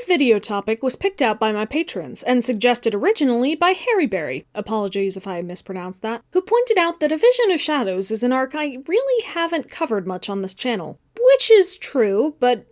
This video topic was picked out by my patrons and suggested originally by Harryberry, apologies if I mispronounced that, who pointed out that A Vision of Shadows is an arc I really haven't covered much on this channel. Which is true, but,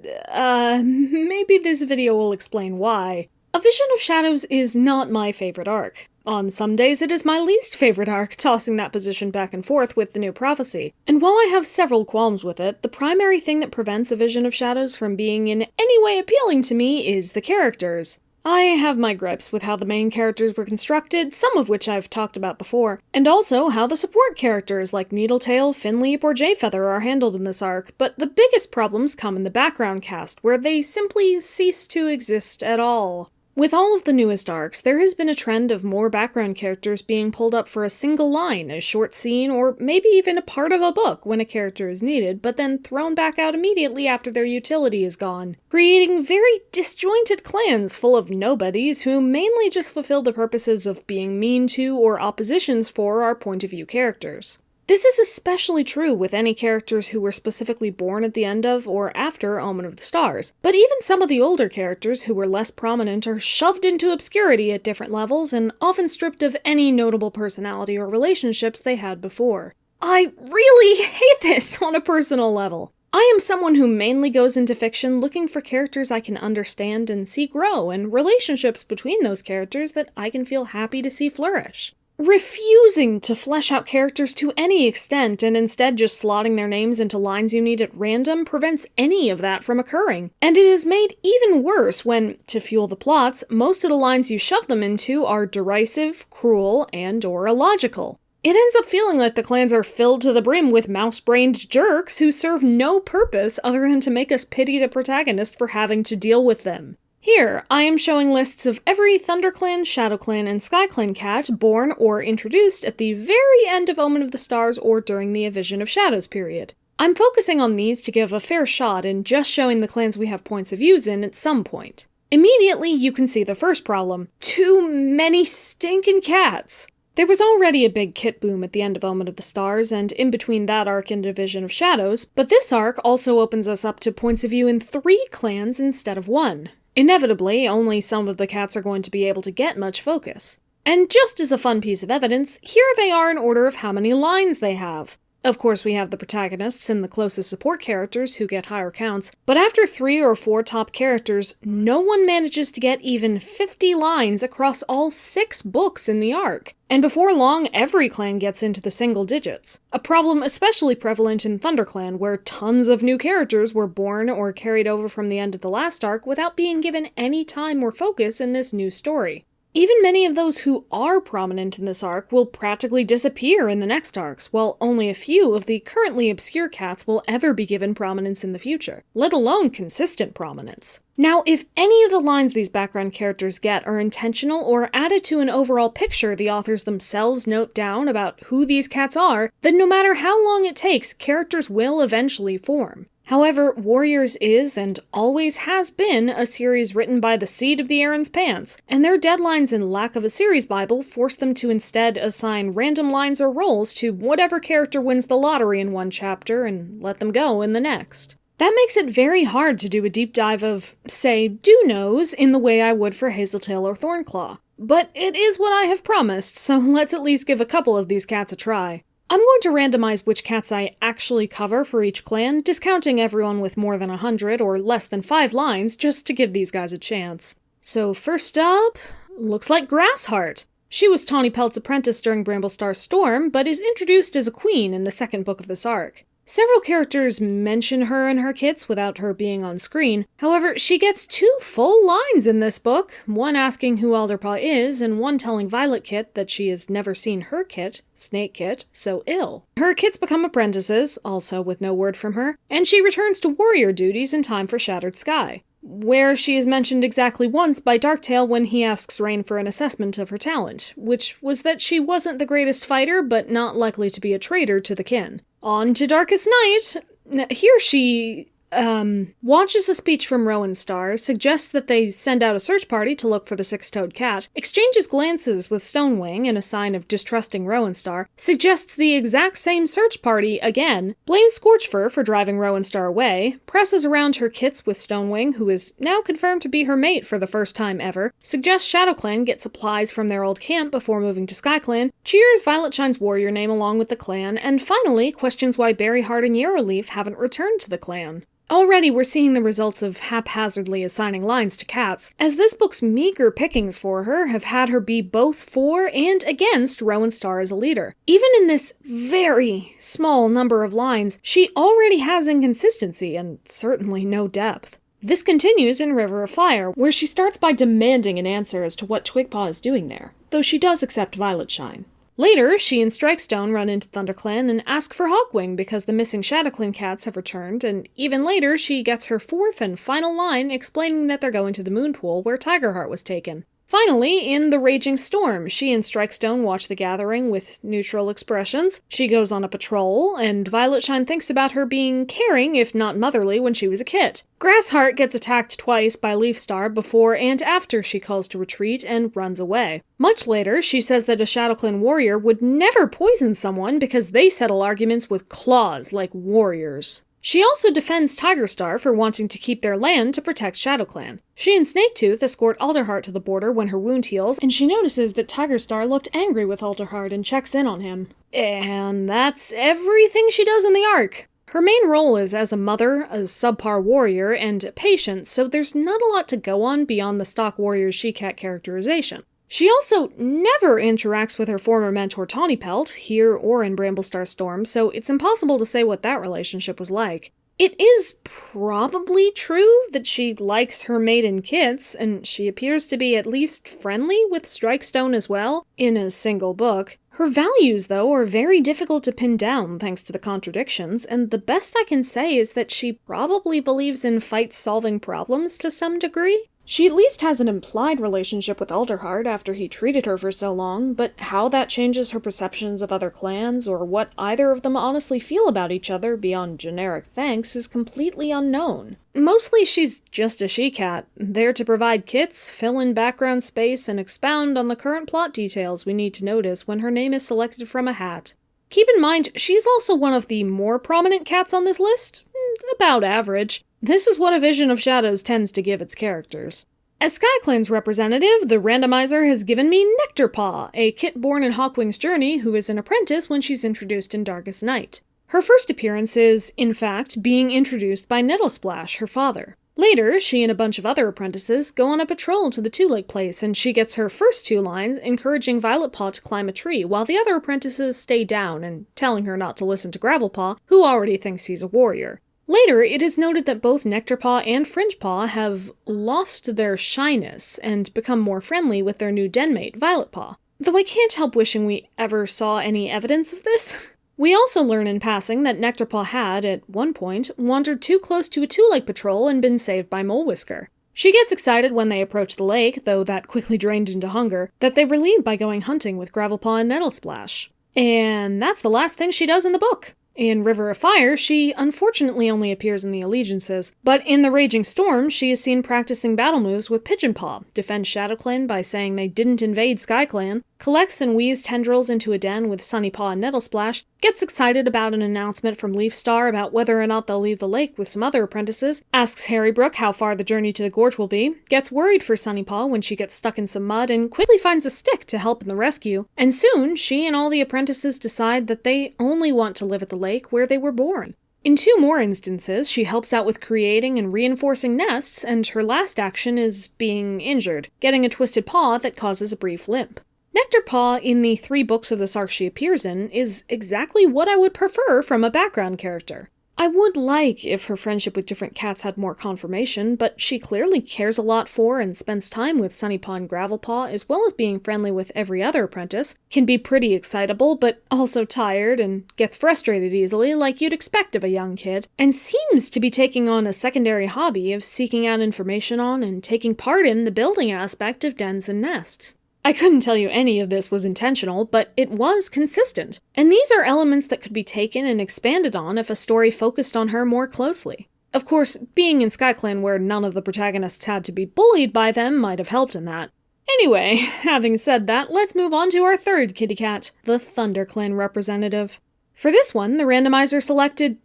maybe this video will explain why. A Vision of Shadows is not my favorite arc. On some days it is my least favorite arc, tossing that position back and forth with the new prophecy. And while I have several qualms with it, the primary thing that prevents A Vision of Shadows from being in any way appealing to me is the characters. I have my gripes with how the main characters were constructed, some of which I've talked about before, and also how the support characters like Needletail, Finleap, or Jayfeather are handled in this arc, but the biggest problems come in the background cast, where they simply cease to exist at all. With all of the newest arcs, there has been a trend of more background characters being pulled up for a single line, a short scene, or maybe even a part of a book when a character is needed, but then thrown back out immediately after their utility is gone, creating very disjointed clans full of nobodies who mainly just fulfill the purposes of being mean to or oppositions for our point of view characters. This is especially true with any characters who were specifically born at the end of or after Omen of the Stars, but even some of the older characters who were less prominent are shoved into obscurity at different levels and often stripped of any notable personality or relationships they had before. I really hate this on a personal level. I am someone who mainly goes into fiction looking for characters I can understand and see grow, and relationships between those characters that I can feel happy to see flourish. Refusing to flesh out characters to any extent and instead just slotting their names into lines you need at random prevents any of that from occurring. And it is made even worse when, to fuel the plots, most of the lines you shove them into are derisive, cruel, and/or illogical. It ends up feeling like the clans are filled to the brim with mouse-brained jerks who serve no purpose other than to make us pity the protagonist for having to deal with them. Here, I am showing lists of every ThunderClan, ShadowClan, and SkyClan cat born or introduced at the very end of Omen of the Stars or during the A Vision of Shadows period. I'm focusing on these to give a fair shot in just showing the clans we have points of views in at some point. Immediately, you can see the first problem. Too many stinking cats! There was already a big kit boom at the end of Omen of the Stars, and in between that arc and A Vision of Shadows, but this arc also opens us up to points of view in 3 clans instead of 1. Inevitably, only some of the cats are going to be able to get much focus. And just as a fun piece of evidence, here they are in order of how many lines they have. Of course, we have the protagonists and the closest support characters who get higher counts, but after 3 or 4 top characters, no one manages to get even 50 lines across all 6 books in the arc. And before long, every clan gets into the single digits. A problem especially prevalent in ThunderClan, where tons of new characters were born or carried over from the end of the last arc without being given any time or focus in this new story. Even many of those who are prominent in this arc will practically disappear in the next arcs, while only a few of the currently obscure cats will ever be given prominence in the future, let alone consistent prominence. Now, if any of the lines these background characters get are intentional or added to an overall picture the authors themselves note down about who these cats are, then no matter how long it takes, characters will eventually form. However, Warriors is, and always has been, a series written by the seat of the Aaron's Pants, and their deadlines and lack of a series bible force them to instead assign random lines or roles to whatever character wins the lottery in one chapter and let them go in the next. That makes it very hard to do a deep dive of, say, Do-Knows in the way I would for Hazeltail or Thornclaw. But it is what I have promised, so let's at least give a couple of these cats a try. I'm going to randomize which cats I actually cover for each clan, discounting everyone with more than 100 or less than 5 lines just to give these guys a chance. So first up, looks like Grassart. She was Tawny Pelt's apprentice during Bramblestar's Storm, but is introduced as a queen in the second book of this arc. Several characters mention her and her kits without her being on screen. However, she gets 2 full lines in this book, one asking who Elderpaw is, and one telling Violet Kit that she has never seen her kit, Snake Kit, so ill. Her kits become apprentices, also with no word from her, and she returns to warrior duties in time for Shattered Sky, where she is mentioned exactly once by Darktail when he asks Rain for an assessment of her talent, which was that she wasn't the greatest fighter, but not likely to be a traitor to the kin. On to Darkest Night. Here she watches a speech from Rowan Star, suggests that they send out a search party to look for the six-toed cat, exchanges glances with Stonewing in a sign of distrusting Rowan Star, suggests the exact same search party again, blames Scorchfur for driving Rowan Star away, presses around her kits with Stonewing, who is now confirmed to be her mate for the first time ever, suggests ShadowClan get supplies from their old camp before moving to SkyClan, cheers Violet Shine's warrior name along with the clan, and finally questions why Berryheart and Yarrowleaf haven't returned to the clan. Already we're seeing the results of haphazardly assigning lines to cats, as this book's meager pickings for her have had her be both for and against Rowan Star as a leader. Even in this very small number of lines, she already has inconsistency and certainly no depth. This continues in River of Fire, where she starts by demanding an answer as to what Twigpaw is doing there, though she does accept Violet Shine. Later, she and Strikestone run into ThunderClan and ask for Hawkwing because the missing ShadowClan cats have returned, and even later she gets her fourth and final line explaining that they're going to the Moonpool where Tigerheart was taken. Finally, in The Raging Storm, she and Strikestone watch the gathering with neutral expressions. She goes on a patrol, and Violet Shine thinks about her being caring, if not motherly, when she was a kid. Grassart gets attacked twice by Leafstar before and after she calls to retreat and runs away. Much later, she says that a ShadowClan warrior would never poison someone because they settle arguments with claws like warriors. She also defends Tigerstar for wanting to keep their land to protect ShadowClan. She and Snaketooth escort Alderheart to the border when her wound heals, and she notices that Tigerstar looked angry with Alderheart and checks in on him. And that's everything she does in the arc. Her main role is as a mother, a subpar warrior, and a patient, so there's not a lot to go on beyond the stock warrior's she-cat characterization. She also never interacts with her former mentor Tawnypelt, here or in Bramblestar Storm, so it's impossible to say what that relationship was like. It is probably true that she likes her mate and kits, and she appears to be at least friendly with Strikestone as well, in a single book. Her values, though, are very difficult to pin down thanks to the contradictions, and the best I can say is that she probably believes in fight-solving problems to some degree. She at least has an implied relationship with Alderheart after he treated her for so long, but how that changes her perceptions of other clans, or what either of them honestly feel about each other beyond generic thanks, is completely unknown. Mostly she's just a she-cat, there to provide kits, fill in background space, and expound on the current plot details we need to notice when her name is selected from a hat. Keep in mind, she's also one of the more prominent cats on this list, about average. This is what A Vision of Shadows tends to give its characters. As SkyClan's representative, the randomizer has given me Nectar Paw, a kit born in Hawkwing's journey who is an apprentice when she's introduced in Darkest Night. Her first appearance is, in fact, being introduced by Nettlesplash, her father. Later, she and a bunch of other apprentices go on a patrol to the Two Lake place, and she gets her first two lines encouraging Violetpaw to climb a tree, while the other apprentices stay down and telling her not to listen to Gravelpaw, who already thinks he's a warrior. Later, it is noted that both Nectarpaw and Fringepaw have lost their shyness and become more friendly with their new denmate, Violetpaw. Though I can't help wishing we ever saw any evidence of this. We also learn in passing that Nectarpaw had, at one point, wandered too close to a two-lake patrol and been saved by Molewhisker. She gets excited when they approach the lake, though that quickly drained into hunger, that they relieve by going hunting with Gravelpaw and Nettlesplash. And that's the last thing she does in the book. In River of Fire, she unfortunately only appears in the Allegiances, but in The Raging Storm, she is seen practicing battle moves with Pigeonpaw, defends ShadowClan by saying they didn't invade SkyClan, collects and weaves tendrils into a den with Sunnypaw and Nettlesplash, gets excited about an announcement from Leafstar about whether or not they'll leave the lake with some other apprentices, asks Harrybrook how far the journey to the gorge will be, gets worried for Sunnypaw when she gets stuck in some mud, and quickly finds a stick to help in the rescue, and soon she and all the apprentices decide that they only want to live at the lake where they were born. In two more instances, she helps out with creating and reinforcing nests, and her last action is being injured, getting a twisted paw that causes a brief limp. Nectar Paw, in the 3 books of this arc she appears in, is exactly what I would prefer from a background character. I would like if her friendship with different cats had more confirmation, but she clearly cares a lot for and spends time with Sunnypaw and Gravelpaw, as well as being friendly with every other apprentice, can be pretty excitable, but also tired and gets frustrated easily, like you'd expect of a young kid, and seems to be taking on a secondary hobby of seeking out information on and taking part in the building aspect of dens and nests. I couldn't tell you any of this was intentional, but it was consistent, and these are elements that could be taken and expanded on if a story focused on her more closely. Of course, being in SkyClan where none of the protagonists had to be bullied by them might have helped in that. Anyway, having said that, let's move on to our third kitty cat, the ThunderClan representative. For this one, the randomizer selected...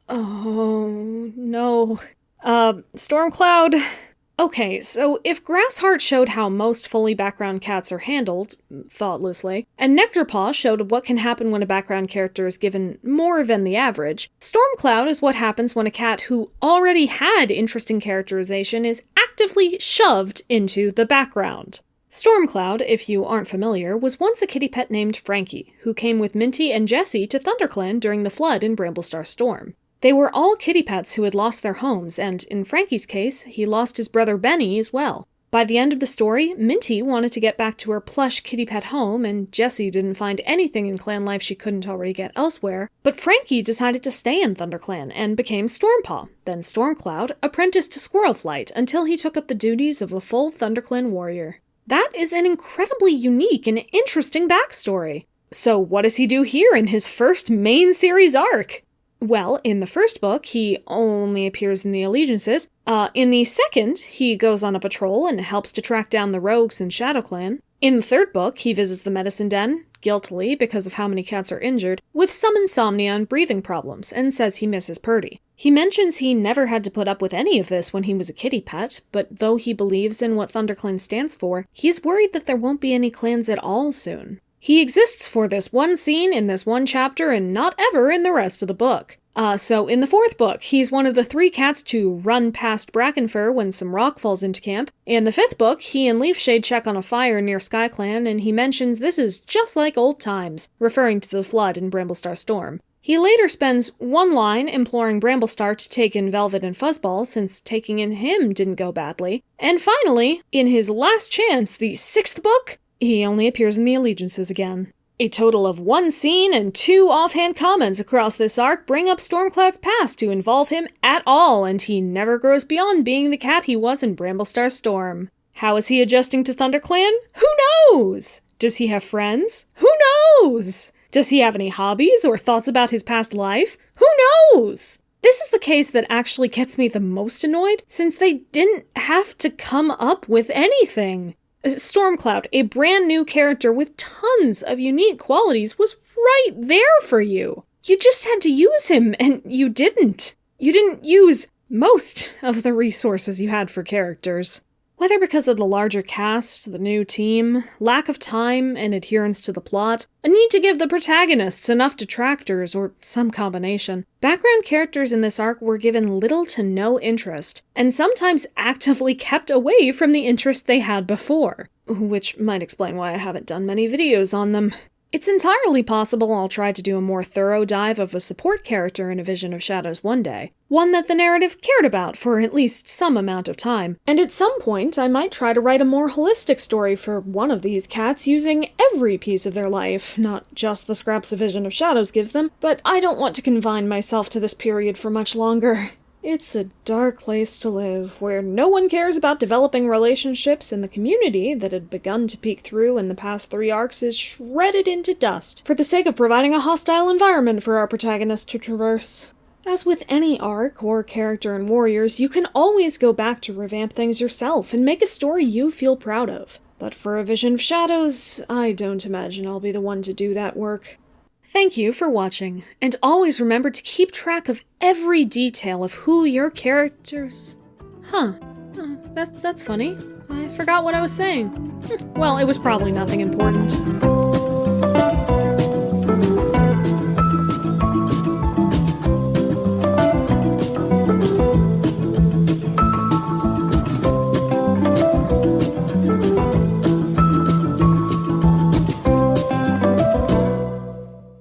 oh, no. Stormcloud... Okay, so if Grassart showed how most fully background cats are handled, thoughtlessly, and Nectar Paw showed what can happen when a background character is given more than the average, Stormcloud is what happens when a cat who already had interesting characterization is actively shoved into the background. Stormcloud, if you aren't familiar, was once a kitty pet named Frankie, who came with Minty and Jessie to ThunderClan during the flood in Bramblestar Storm. They were all kitty pets who had lost their homes, and in Frankie's case, he lost his brother Benny as well. By the end of the story, Minty wanted to get back to her plush kitty pet home, and Jessie didn't find anything in clan life she couldn't already get elsewhere, but Frankie decided to stay in ThunderClan and became Stormpaw, then Stormcloud, apprenticed to Squirrelflight until he took up the duties of a full ThunderClan warrior. That is an incredibly unique and interesting backstory. So what does he do here in his first main series arc? Well, in the first book, he only appears in the Allegiances. In the second, he goes on a patrol and helps to track down the rogues in ShadowClan. In the third book, he visits the medicine den, guiltily because of how many cats are injured, with some insomnia and breathing problems, and says he misses Purdy. He mentions he never had to put up with any of this when he was a kitty pet, but though he believes in what ThunderClan stands for, he's worried that there won't be any clans at all soon. He exists for this one scene in this one chapter and not ever in the rest of the book. So in the fourth book, he's one of the 3 cats to run past Brackenfur when some rock falls into camp. In the 5th book, he and Leafshade check on a fire near SkyClan, and he mentions this is just like old times, referring to the flood in Bramblestar Storm. He later spends one line imploring Bramblestar to take in Velvet and Fuzzball, since taking in him didn't go badly. And finally, in his last chance, the 6th book, he only appears in the Allegiances again. A total of 1 scene and 2 offhand comments across this arc bring up Stormcloud's past to involve him at all, and he never grows beyond being the cat he was in Bramblestar Storm. How is he adjusting to ThunderClan? Who knows? Does he have friends? Who knows? Does he have any hobbies or thoughts about his past life? Who knows? This is the case that actually gets me the most annoyed, since they didn't have to come up with anything. Stormcloud, a brand new character with tons of unique qualities, was right there for you. You just had to use him, and you didn't. You didn't use most of the resources you had for characters. Whether because of the larger cast, the new team, lack of time and adherence to the plot, a need to give the protagonists enough detractors, or some combination, background characters in this arc were given little to no interest, and sometimes actively kept away from the interest they had before. Which might explain why I haven't done many videos on them. It's entirely possible I'll try to do a more thorough dive of a support character in A Vision of Shadows one day, one that the narrative cared about for at least some amount of time, and at some point I might try to write a more holistic story for one of these cats using every piece of their life, not just the scraps A Vision of Shadows gives them, but I don't want to confine myself to this period for much longer. It's a dark place to live, where no one cares about developing relationships, and the community that had begun to peek through in the past 3 arcs is shredded into dust, for the sake of providing a hostile environment for our protagonist to traverse. As with any arc or character in Warriors, you can always go back to revamp things yourself and make a story you feel proud of. But for A Vision of Shadows, I don't imagine I'll be the one to do that work. Thank you for watching, and always remember to keep track of every detail of who your characters... That's funny. I forgot what I was saying. Well, it was probably nothing important.